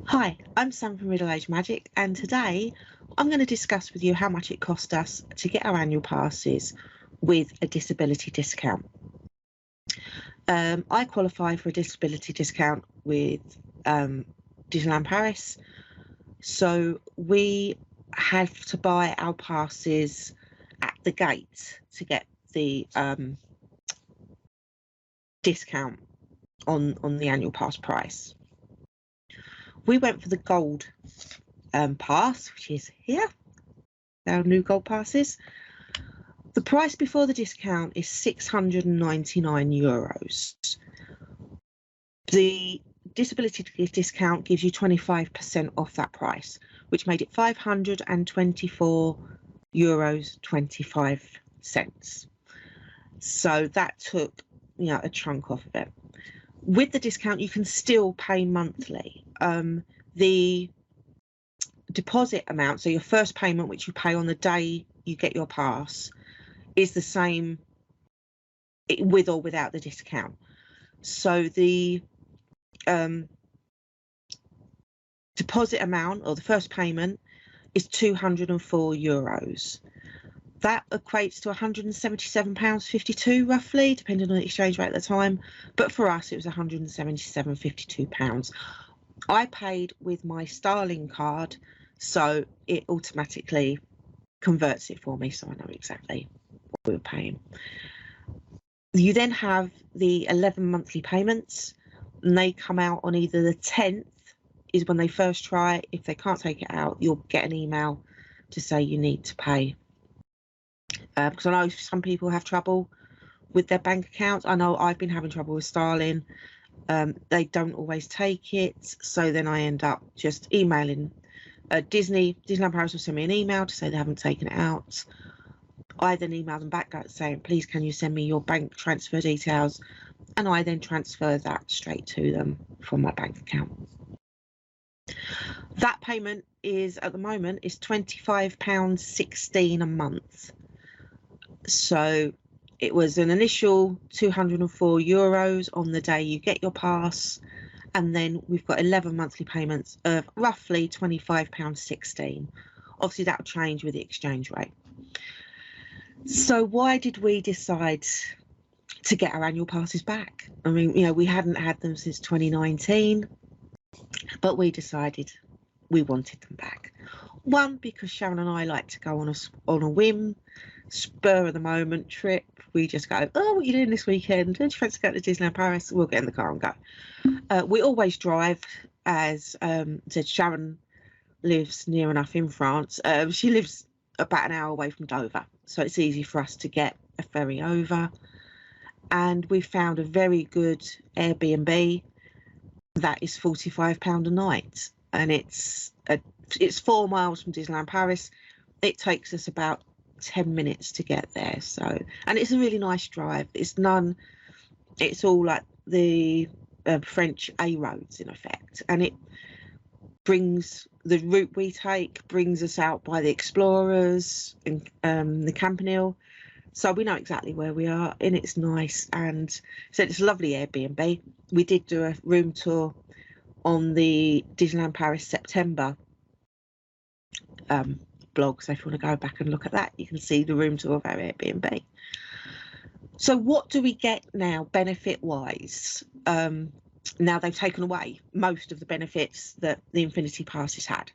Hi, I'm Sam from Middle Age Magic, and today I'm going to discuss with you how much it cost us to get our annual passes with a disability discount. I qualify for a disability discount with Disneyland Paris, so we have to buy our passes at the gate to get the discount on the annual pass price. We went for the gold pass, which is here, our new gold passes. The price before the discount is €699. The disability discount gives you 25% off that price, which made it €524.25. So that took, a chunk off of it. With the discount, you can still pay monthly. The deposit amount, so your first payment, which you pay on the day you get your pass, is the same with or without the discount. So the deposit amount, or the first payment, is €204. That equates to £177.52 roughly, depending on the exchange rate at the time. But for us, it was £177.52. I paid with my Starling card, so it automatically converts it for me, so I know exactly what we were paying. You then have the 11 monthly payments, and they come out on either the 10th is when they first try it. If they can't take it out, you'll get an email to say you need to pay. Because I know some people have trouble with their bank accounts. I know I've been having trouble with Starling. They don't always take it, so then I end up just emailing Disneyland Paris will send me an email to say they haven't taken it out. I then email them back saying, please can you send me your bank transfer details, and I then transfer that straight to them from my bank account. That payment is at the moment is £25.16 a month. So it was an initial €204 on the day you get your pass, and then we've got 11 monthly payments of roughly £25.16. Obviously that will change with the exchange rate. So why did we decide to get our annual passes back? I mean, we hadn't had them since 2019, but we decided we wanted them back. One, because Sharon and I like to go on a whim, spur of the moment trip. We just go, oh, what are you doing this weekend? Don't you fancy going to Disneyland Paris? We'll get in the car and go. We always drive, as said, Sharon lives near enough in France. She lives about an hour away from Dover, so it's easy for us to get a ferry over. And we found a very good Airbnb that is £45 a night, and it's 4 miles from Disneyland Paris. It takes us about 10 minutes to get there, so, and it's a really nice drive. It's all like the French A roads in effect, and it brings the route we take brings us out by the Explorers and the Campanile, so we know exactly where we are, and it's nice. And so it's a lovely Airbnb. We did do a room tour on the Disneyland Paris September blog, so if you want to go back and look at that, you can see the room tour of our Airbnb. So what do we get now benefit wise? Now they've taken away most of the benefits that the Infinity Passes had.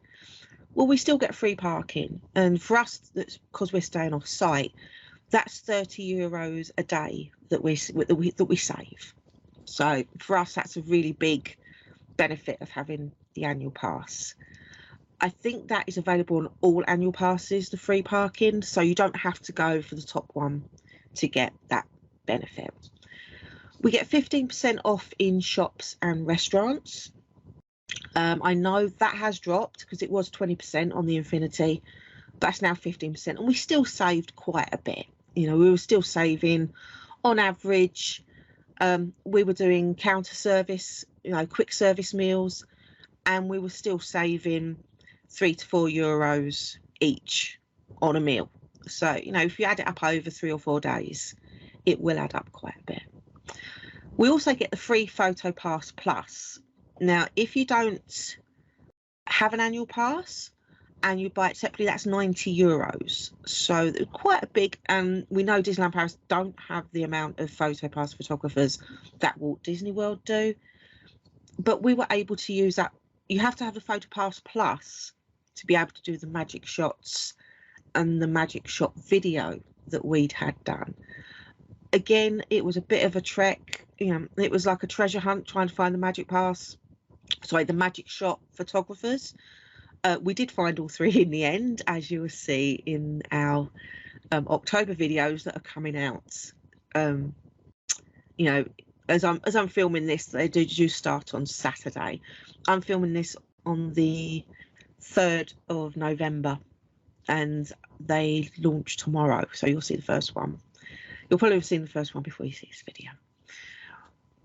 Well, we still get free parking, and for us, that's because we're staying off site, that's €30 a day that we save. So for us, that's a really big benefit of having the annual pass. I think that is available on all annual passes, the free parking, so you don't have to go for the top one to get that benefit. We get 15% off in shops and restaurants. I know that has dropped because it was 20% on the Infinity, but that's now 15%, and we still saved quite a bit. We were still saving on average. We were doing counter service, quick service meals, and we were still saving €3 to €4 each on a meal. So, if you add it up over 3 or 4 days, it will add up quite a bit. We also get the free Photo Pass Plus. Now, if you don't have an annual pass and you buy it separately, that's €90. So quite a big, and we know Disneyland Paris don't have the amount of photo pass photographers that Walt Disney World do, but we were able to use that. You have to have the photo pass plus to be able to do the magic shots and the magic shot video that we'd had done. Again, it was a bit of a trek, it was like a treasure hunt trying to find the magic shot photographers. We did find all three in the end, as you will see in our October videos that are coming out. As I'm filming this, they do start on Saturday. I'm filming this on the 3rd of November, and they launch tomorrow, so you'll see the first one. You'll probably have seen the first one before you see this video.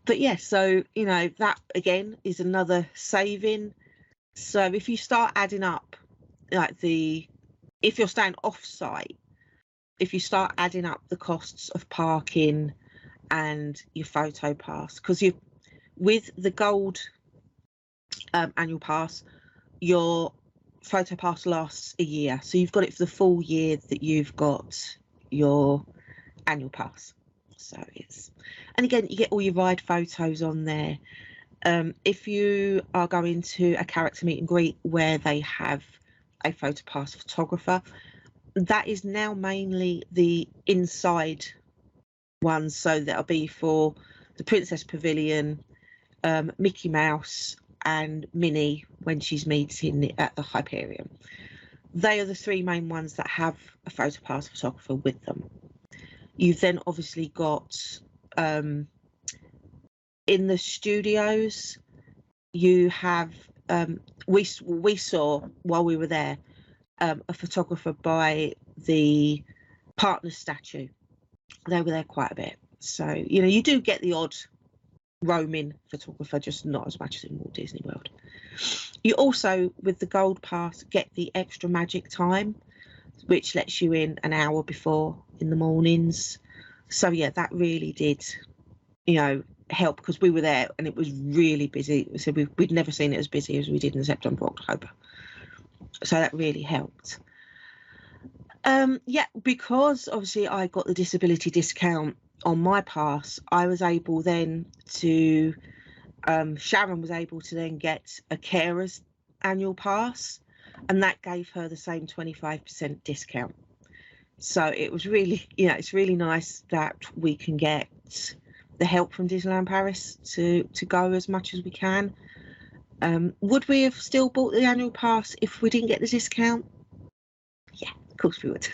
But yeah, so that again is another saving. So if you start adding up, if you're staying off site, if you start adding up the costs of parking and your photo pass, because with the gold annual pass, your photo pass lasts a year, so you've got it for the full year that you've got your annual pass. So and again, you get all your ride photos on there. If you are going to a character meet and greet where they have a photo pass photographer, that is now mainly the inside ones, so that'll be for the Princess Pavilion, Mickey Mouse and Minnie when she's meeting at the Hyperion. They are the three main ones that have a photo pass photographer with them. You've then obviously got in the studios, you have we saw while we were there a photographer by the partner statue. They were there quite a bit, so you do get the odd roaming photographer, just not as much as in Walt Disney World. You also, with the gold pass, get the extra magic time, which lets you in an hour before in the mornings. So yeah, that really did help, because we were there and it was really busy. So we'd never seen it as busy as we did in September, October. So that really helped. Yeah, because obviously I got the disability discount on my pass, I was able then to Sharon was able to then get a carer's annual pass, and that gave her the same 25% discount. So it was really, it's really nice that we can get the help from Disneyland Paris to go as much as we can. Would we have still bought the annual pass if we didn't get the discount? Yeah, of course we would.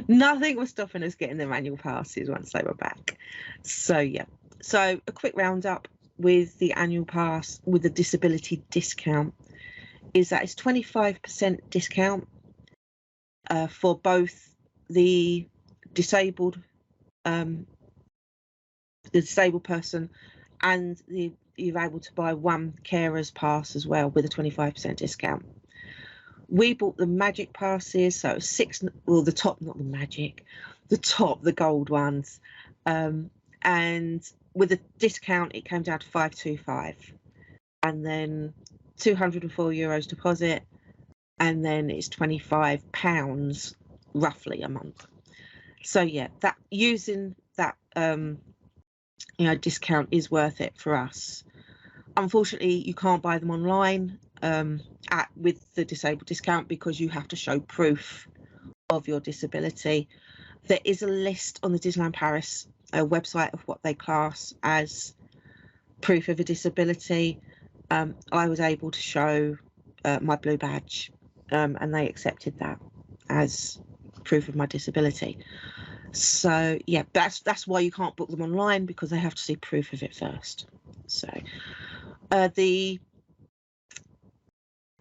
Nothing was stopping us getting them annual passes once they were back. So yeah, so a quick roundup with the annual pass with the disability discount is that it's 25% discount for both the disabled person, and you're able to buy one carer's pass as well with a 25% discount. We bought the magic passes, so it was the top, not the magic, the gold ones, and with a discount it came down to €525, and then €204 deposit, and then it's £25 roughly a month. So yeah, that using that discount is worth it for us. Unfortunately, you can't buy them online with the disabled discount, because you have to show proof of your disability. There is a list on the Disneyland Paris website of what they class as proof of a disability. I was able to show my blue badge, and they accepted that as proof of my disability. So yeah, that's why you can't book them online, because they have to see proof of it first. So the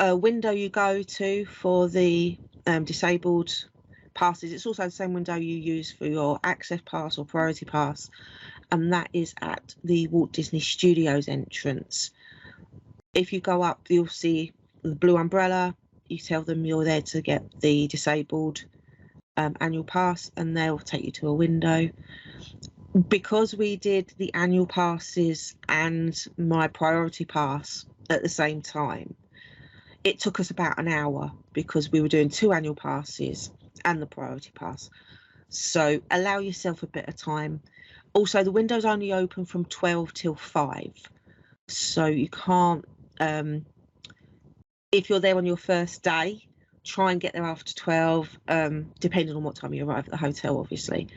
window you go to for the disabled passes, it's also the same window you use for your access pass or priority pass, and that is at the Walt Disney Studios entrance. If you go up, you'll see the blue umbrella. You tell them you're there to get the disabled annual pass, and they'll take you to a window. Because we did the annual passes and my priority pass at the same time, It took us about an hour because we were doing 2 annual passes and the priority pass. So allow yourself a bit of time. Also, the window's only open from 12 till 5. So you can't, if you're there on your first day, try and get there after 12, depending on what time you arrive at the hotel, obviously.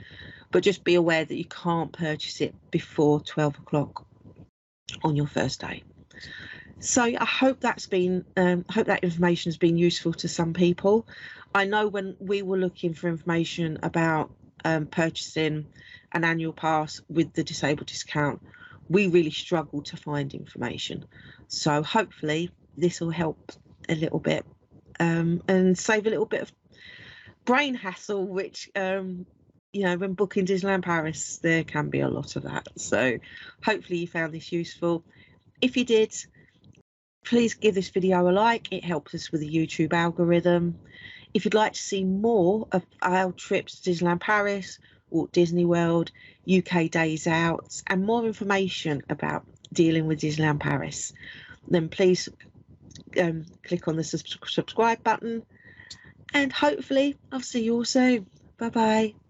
But just be aware that you can't purchase it before 12 o'clock on your first day. So I hope that's been, hope that information has been useful to some people. I know when we were looking for information about purchasing an annual pass with the disabled discount, we really struggled to find information. So hopefully this will help a little bit and save a little bit of brain hassle, which you know, when booking Disneyland Paris, there can be a lot of that. So hopefully you found this useful. If you did, please give this video a like. It helps us with the YouTube algorithm. If you'd like to see more of our trips to Disneyland Paris, Walt Disney World, UK Days Out, and more information about dealing with Disneyland Paris, then please click on the subscribe button, and hopefully I'll see you all soon. Bye bye.